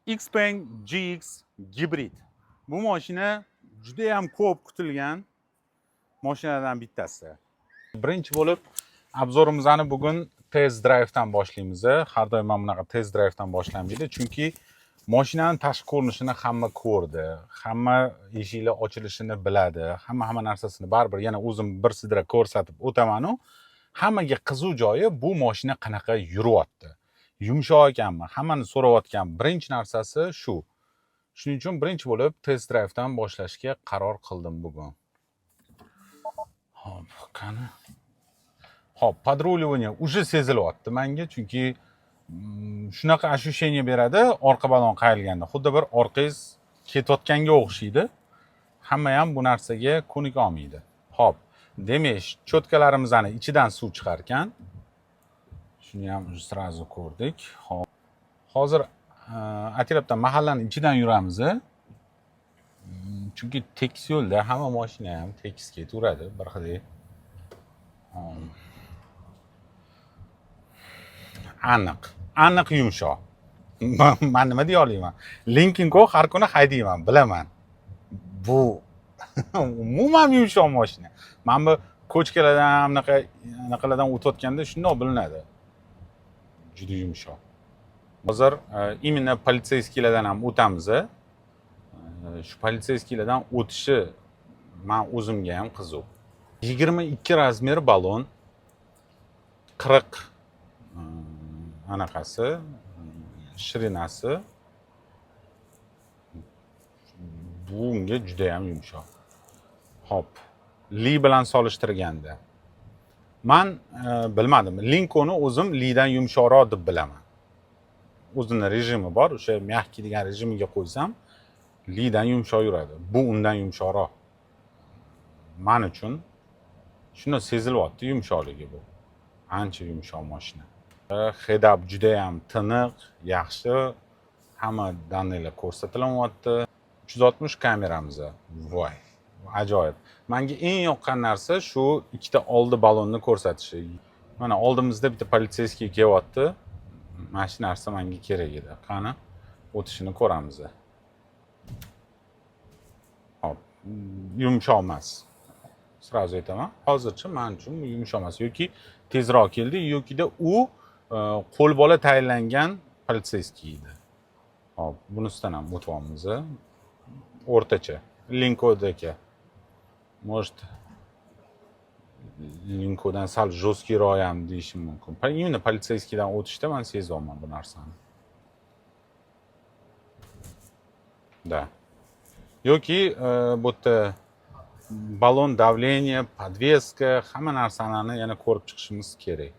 Xpeng GX Hybrid. Bu mashina juda ham ko'p kutilgan mashinalardan bittasi. Birinchi bo'lib obzorimizni bugun test drive'dan boshlaymiz. Har doim mana bunaqa test drive'dan boshlanmaydi, chunki mashinaning tashqi ko'rinishini hamma ko'rdi, hamma eshiklar ochilishini biladi, hamma narsasini baribir yana o'zim bir sidra ko'rsatib o'taman-u, hammaga qiziq joyi bu mashina qanaqa yuryapti. Yumshoq ekanmi? Hammani so'rayotgan birinchi narsasi shu. Shuning uchun birinchi bo'lib test drive'dan boshlashga qaror qildim bugun. Hop, qani. Hop, podruливание уже sezilyapti menga, chunki shunaqa ощущение beradi, orqa balon qayrilganda, xuddi bir orqangiz ketayotganga o'xshaydi. Hamma ham bu narsaga ko'nika olmaydi. Hop, demak, cho'tkalarimizni ichidan suv chiqar ekan. Shuni ham sразу ko'rdik. Hop. Hozir atrofdan mahallaning ichidan yuramiz. Chunki tekis yo'lda hamma mashina ham tekis ketaveradi, bir xil. Aniq yumshoq. Men nima deya olaman? Lincoln Co har kuni haydayman, bilaman. Bu umuman yumshoq mashina. Men bu ko'chkalardan anaqalardan o'tayotganda shunday bilinadi. Juda yumshoq. Hozir imенно politseyskilardan ham o'tamiz. Shu politseyskilardan o'tishi men o'zimga ham qiziq. 22 razmer balon, 40 anaqasi, shirinasi. Bunga juda ham yumshoq. Hop, Li bilan solishtirganda. Men bilmadim, Lincoln'ni o'zim Li'dan yumshoqroq deb bilaman. O'zining rejimi bor, o'sha mягкий degan rejimiga qo'ysam, Li'dan yumshoq yuradi. Bu undan yumshoqroq. Men uchun shuni sezilyapti yumshoqligi bu. Ancha yumshoq mashina. Head-up juda ham tiniq, yaxshi. Hamma daniylar ko'rsatilyapti. 360 kameramiz. Voy, ajoyib. Menga eng yoqqan narsa shu ikkita oldi balonni ko'rsatishi. Mana oldimizda bitta politseyskiy kelyapti. Mana shu narsa menga kerak edi. Qani, o'tishini ko'ramiz. Hop, yumshoq emas. Sразу aytaman. Hozircha men uchun yumshoq emas yoki tezroq keldi, yokida u qo'l bola tayinlangan politseyskiy edi. Hop, bunisidan ham o'tyapmiz. O'rtacha. Lincoln'dagi. Может, Lincoln'dan sal жесткийroq ham deyishim mumkin. Именно politseyskiydan o'tishda men sezyapman bu narsani. Da. Yoki bu yerda balon давление, подвеска, hamma narsalarni yana ko'rib chiqishimiz kerak.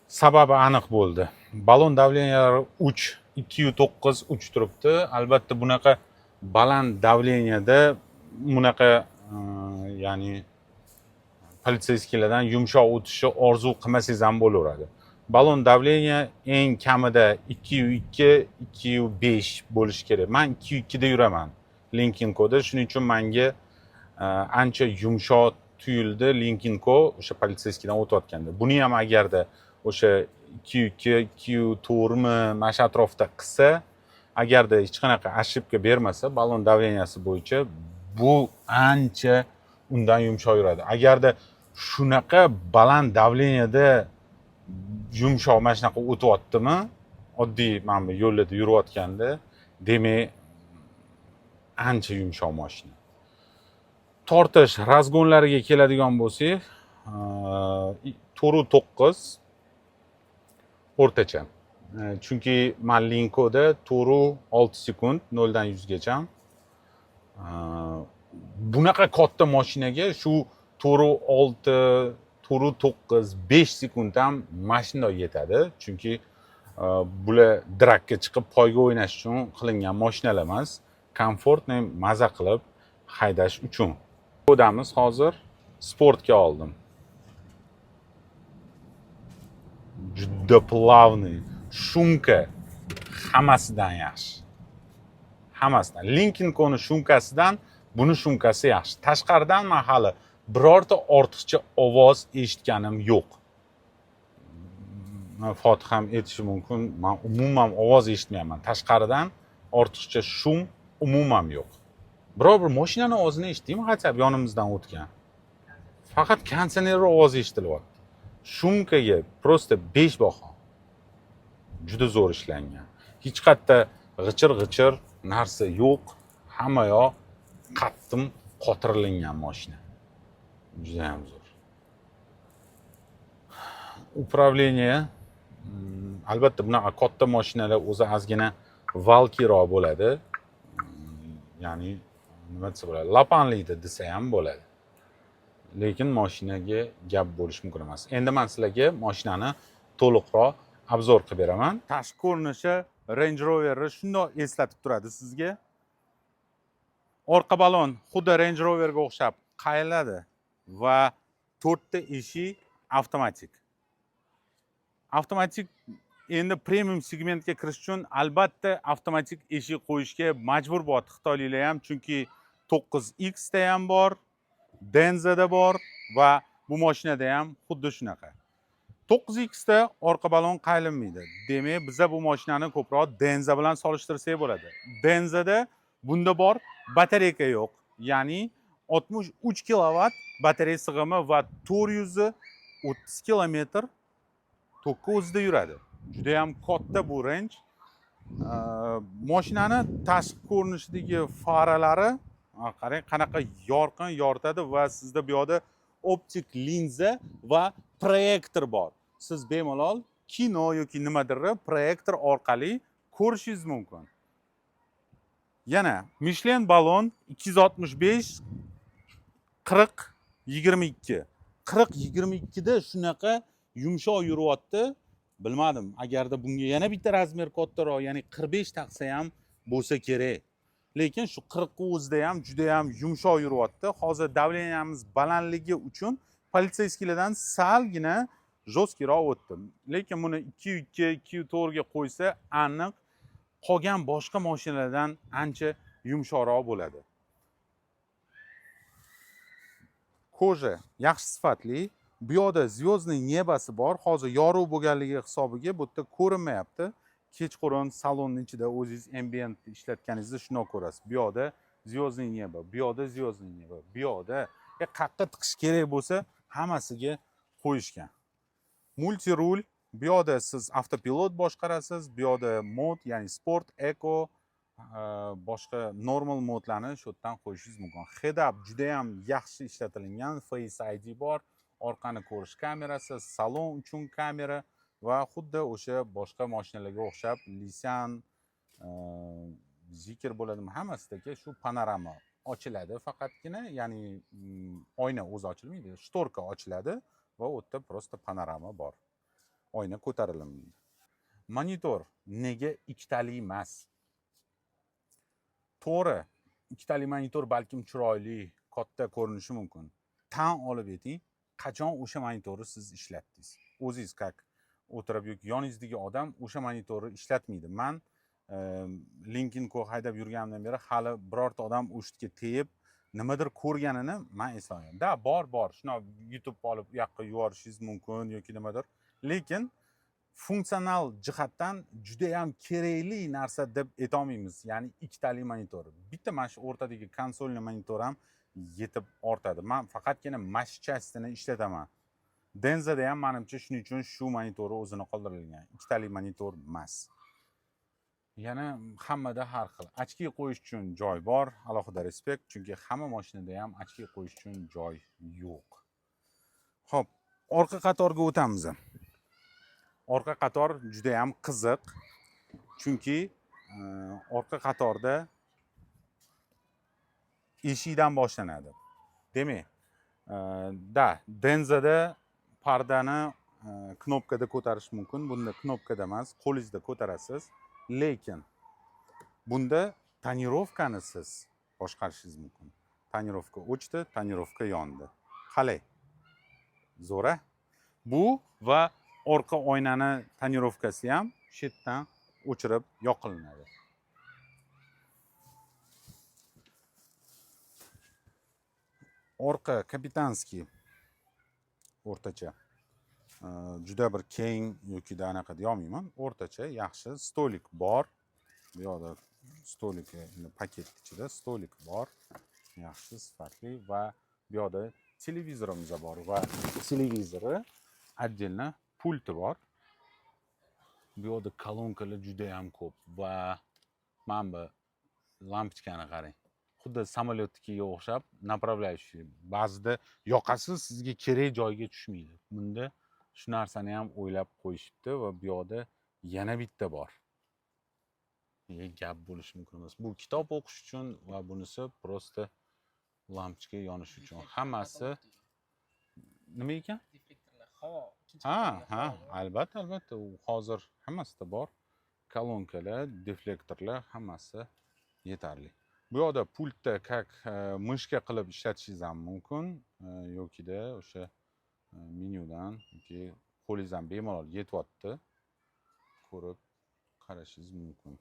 Sababi aniq bo'ldi. Balon давлениялari 3, 2.9, 3 turibdi. Albatta bunaqa baland давленияda bunaqa ya'ni politseyskilardan yumshoq o'tishi orzu qilmasangiz ham bo'laveradi. Balon давление eng kamida 2.2, 2.5 bo'lishi kerak. Men 2.2 da yuraman Lincoln Co'da, shuning uchun menga ancha yumshoq tuyuldi Lincoln Co o'sha politseyskidan o'tayotganda. Buni ham agarda o'sha 2.2, 2.4 mana shu atrofda qilsa, agarda hech qanaqa ошибка bermasa, balon давленияsi bo'yicha bu ancha undan yumshoq yuradi. Agarda shunaqa baland давленияda yumshoq mana shunaqa o'tyaptimi, oddiy mana bu yo'lda yurayotganda, demak ancha yumshoq mashina. Tortish razgonlariga keladigan bo'lsak, 4.9 o'rtacha. Chunki men Lincoln'da 4.6 sekund 0 dan 100 gacha. Bunaqa katta mashinaga shu 4.6, 4.9, 5 sekund ham mashina yetadi. Chunki bular drakka chiqib poyga o'ynash uchun qilingan mashinalar emas, komfortni maza qilib haydash uchun. Kodamiz hozir sportga oldim. Juda plavniy, shumka hammasidan yaxshi. Hammasidan. Lincoln Co'ning shumkasidan buni shumkasi yaxshi. Tashqaridan men hali birorta ortiqcha ovoz eshitganim yo'q. Fotih ham aytishi mumkin, men umuman ovoz eshitmayapman. Tashqaridan ortiqcha shum umuman yo'q. Biror bir mashinani ovozini eshitdingmi hatto yonimizdan o'tgan? Faqat konditsioner ovozi eshitilyapti. Shumkaga prosta 5 baho. Juda zo'r ishlangan. Hech qayerda g'ichir narsa yo'q. Hamma yoq qattim qotirilgan mashina. Juda ham zo'r. Upravlение albatta bunaqa katta mashinalar o'zi ozgina valkiroq bo'ladi. Ya'ni nima desa bo'ladi? Lapanliydi desa ham bo'ladi. Lekin mashinaga gap bo'lish mumkin emas. Endi men sizlarga mashinani to'liqroq obzor qilib beraman. Tashqi ko'rinishi Range Rover'ni shundoq eslatib turadi sizga. Orqa balon xuddi Range Rover'ga o'xshab qayiladi va 4 ta eshik avtomatik. Avtomatik endi premium segmentga kirish uchun albatta avtomatik eshik qo'yishga majbur bo'ladi xitoyliklar ham, chunki 9X da ham bor, Denza da bor va bu mashinada ham xuddi shunaqa. 9X da orqa balon qaylinmaydi. Demak, biza bu mashinani ko'proq Denza bilan solishtirsak bo'ladi. Denzada bunda bor batareyka yo'q. Ya'ni 63 kilovat batareya sig'imi va 430 kilometr tokka o'zida yuradi. Juda ham katta bu range. Mashinani tashqi ko'rinishidagi faralari qarang qanaqa yorqin yoritadi va sizda bu yerda optik linza va proyektor bor. Siz bemalol kino yoki nimadirni proyektor orqali ko'rishingiz mumkin. Yana Michelin balon 265 40 22. 40 22 da shunaqa yumshoq yuryapti. Bilmadim, agarda bunga yana bitta razmer kattaroq, ya'ni 45 taqsa ham bo'lsa kerak. Lekin shu 40 o'zida ham juda ham yumshoq yuryapti. Hozir davleniyamiz balandligi uchun politsiyskilardan salgina jo'skiroq o'tdi. Lekin buni 2.2, 2.4 ga qo'ysa, aniq qolgan boshqa mashinalardan ancha yumshoqroq bo'ladi. Koja yaxshi sifatli. Bu yerda zvyozniy nebasi bor. Hozir yorug' bo'lganligi hisobiga bu yerda ko'rinmayapti. Kechqurun salonning ichida o'zingiz ambient ishlatganingizda shuni ko'rasiz. Bu yerda zvyozniy neba, bu yerda zvyozniy neba, bu yerda qayerga tiqish kerak bo'lsa, hammasiga qo'yishgan. Multi rul, bu yerda siz avtopilot boshqarasiz, bu yerda mod, ya'ni sport, eco, boshqa normal modlarni shu yerdan qo'yishingiz mumkin. Head up juda ham yaxshi ishlatilgan, Face ID bor. Orqani ko'rish kamerasi, salon uchun kamera va xuddi o'sha boshqa mashinalarga o'xshab Nissan, Zikr bo'ladimi, hammasidagi shu panorama ochiladi faqatgina, ya'ni oyna o'zi ochilmaydi, shtorka ochiladi va u yerda prosta panorama bor. Oyna ko'tarilmaydi. Monitor nega ikkitali emas? To'g'ri, ikkitali monitor balkim chiroyli, katta ko'rinishi mumkin. Tan olib yeting, qachon o'sha monitorni siz ishlatdingiz? O'zingiz qak o'tirib yoki yoningizdagi odam o'sha monitorni ishlatmaydi. Men Lincoln Co haydab yurganimdan beri hali birorta odam o'shitga tegib nimadir ko'rganini men eslamayman. Da, bor. Shuni YouTube olib u yoqqa yuborishingiz mumkin yoki nimadir. Lekin funksional jihatdan juda ham kerakli narsa deb aytolmaymiz. Ya'ni ikkitali monitor. Bitta mana shu o'rtadagi konsolli monitor ham yetib ortadi. Men faqatgina mashchasini ishlataman. Denzada ham menimcha shuning uchun shu monitorni o'zini qoldirilgan. Ikkitali monitor emas. Yana hammada har xil. Ochki qo'yish uchun joy bor, alohida respekt, chunki hamma mashinada ham ochki qo'yish uchun joy yo'q. Xo'p, orqa qatorga o'tamiz. Orqa qator juda ham qiziq. Chunki orqa qatorda eshikdan boshlanadi. Demak, Denzada pardani knopkada ko'tarish mumkin. Bunda knopkada emas, qo'lingizda ko'tarasiz. Lekin bunda tonirovkani siz boshqarishingiz mumkin. Tonirovka o'chdi, tonirovka yondi. Qalay? Zo'ra? Bu va orqa oynani tonirovkasi ham chetdan o'chirib yoqilinadi. Orqa kapitanskiy o'rtacha. Juda bir keng yoki anaqa deyolmayman. O'rtacha yaxshi stolik bor. Bu yerda stoliki paket ichida stolik bor, yaxshi sifatli va bu yerda televizorimiz bor va televizori отдельно pulti bor. Bu yerda kolonkalar juda ham ko'p va mana bu lampochkani qarang. Xuddi samolyotnikiga o'xshab направляющий. Ba'zida yoqasiz sizga kerak joyga tushmaydi. Bunda shu narsani ham o'ylab qo'yishibdi va bu yerda yana bitta bor. Gap bo'lishi mumkin emas. Bu kitob o'qish uchun va bunisi просто lampochka yonish uchun. Hammasi nima ekan? Ha, albatta, u hozir hammasida bor. Kolonkalar, deflektorlar hammasi yetarli. Bu yerda pultda как mishga qilib ishlatishingiz ham mumkin yokida o'sha menyudan yoki qo'lingizdan bemalol yetyapti. Ko'rib qarashingiz mumkin.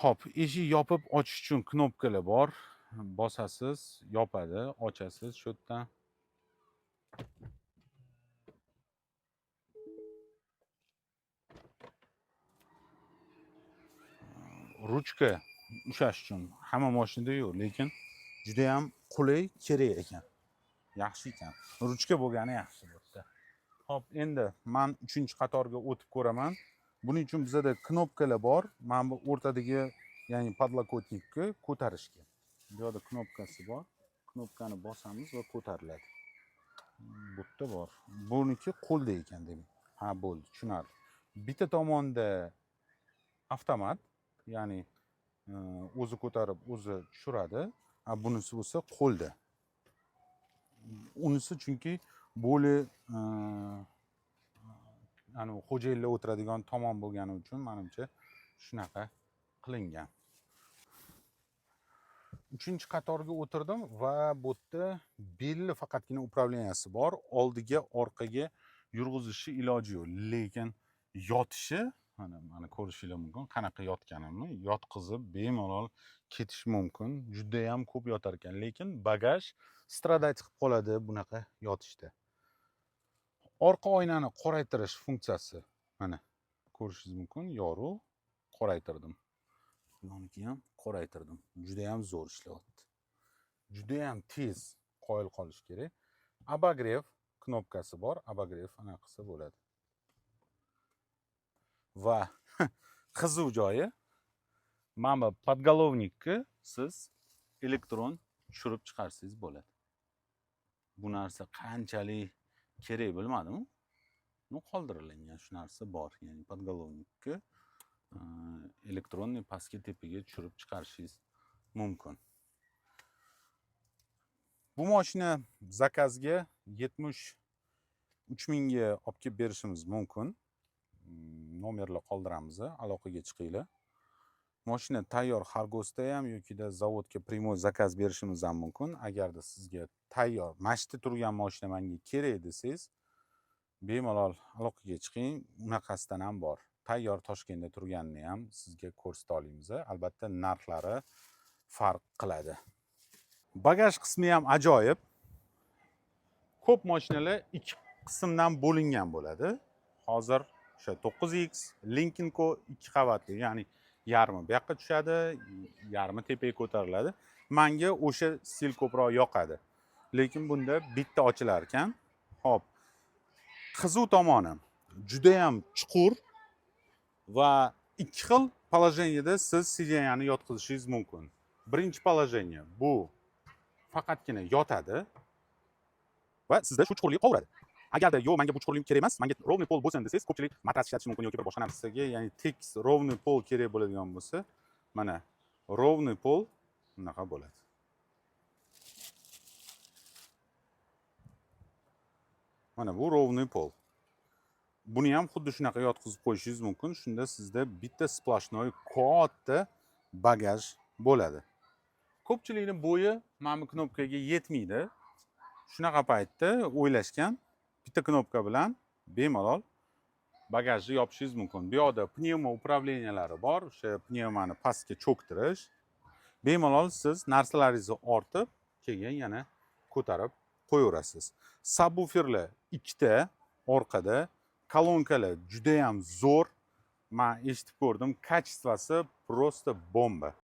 Xo'p, eshik yopib ochish uchun knopkalar bor. Bosasiz, yopadi, ochasiz shu yerdan. Ruchka ushlash uchun hamma mashinada yo'q, lekin juda ham qulay, kerak ekan. Yaxshi ekan. Ruchka bo'lgani yaxshi bo'pti. Xo'p, endi men 3-qatorga o'tib ko'raman. Buning uchun bizda knopkalar bor. Mana bu o'rtadagi, ya'ni podlokotnikni ko'tarishga. Bu yerda knopkasi bor. Knopkani bosamiz va ko'tariladi. Bu yerda bor. Buniki qo'lda ekan demak. Ha, bo'ldi, tushunarli. Bitta tomonda avtomat, ya'ni o'zi ko'tarib, o'zi tushiradi. Bunisi bo'lsa qo'lda. Unisi chunki bo'li ani xo'jayinlar o'tiradigan tomon bo'lgani uchun menimcha shunaqa qilingan. 3-qatorga o'tirdim va bu yerda belli faqatgina upravleniyasi bor. Oldiga, orqaga yurg'izishi iloji yo'q, lekin yotishi mana ko'rishinglar mumkin qanaqa yotganimni. Yotqizib bemalol ketish mumkin. Juda ham ko'p yotar ekan, lekin bagaj stradать qilib qoladi bunaqa yotishda. Orqa oynani qoraytirish funksiyasi mana ko'rishingiz mumkin. Yoruv, qoraytirdim. Buniki ham qoraytirdim. Juda ham zo'r ishlayapti. Juda ham tez qoyil qolish kerak. Обогрев knopkasi bor. Обогрев ana qilsa bo'ladi. Va qiziq joyi, mana bu podголовникni siz elektron tushirib chiqarsangiz bo'ladi. Bu narsa qanchalik kerak bilmadim. Qoldirilgan shu narsa bor. Ya'ni podголовникni elektronniy pastga tepaga tushirib chiqarishingiz mumkin. Bu mashina zakazga 73 mingga olib kelib berishimiz mumkin. Nomerlar qoldiramiz, aloqaga chiqinglar. Mashina tayyor xargosda ham yokida zavodga primoy zakaz berishimiz ham mumkin. Agarda sizga tayyor mashina turgan mashina menga kerak desangiz, bemalol aloqaga chiqing. Unaqasidan ham bor. Tayyor Toshkentda turganini ham sizga ko'rsata olamiz. Albatta narxlari farq qiladi. Bagaj qismi ham ajoyib. Ko'p mashinalar ikki qismdan bo'lingan bo'ladi. Hozir o'sha 9X Lincoln Co 2 qavatli, ya'ni yarmi bu yoqqa tushadi, yarmi tepaga ko'tariladi. Menga o'sha stil ko'proq yoqadi. Lekin bunda bitta ochilar ekan. Xo'p. Qizuv tomoni juda ham chuqur va ikki xil положениеda siz sideniyani yotqizishingiz mumkin. Birinchi положение bu faqatgina yotadi va sizda shu chuqurlik qoladi. Agarda yo'q, menga bu chuqurlik kerak emas, menga ровный pol bo'lsin desangiz, ko'pchilik matras ishlatishi mumkin yoki bir boshqa narsaga, ya'ni tekis ровный pol kerak bo'ladigan bo'lsa, mana ровный pol bunaqa bo'ladi. Mana bu ровный pol. Buni ham xuddi shunaqa yotqizib qo'yishingiz mumkin. Shunda sizda bitta splashnoy katta bagaj bo'ladi. Ko'pchilikning bo'yi mana bu knopkaga yetmaydi. Shunaqa paytda o'ylashgan, bitta knopka bilan bemalol bagajni yopishingiz mumkin. Bu yerda pnevmo upravleniyalari bor. O'sha pnevmani pastga cho'ktirish. Bemalol siz narsalaringizni ortib, keyin yana ko'tarib qo'yaverasiz. Subwooferlar ikkita orqada, kolonkalar juda ham zo'r. man eshitib ko'rdim, kачествоsi просто bomba.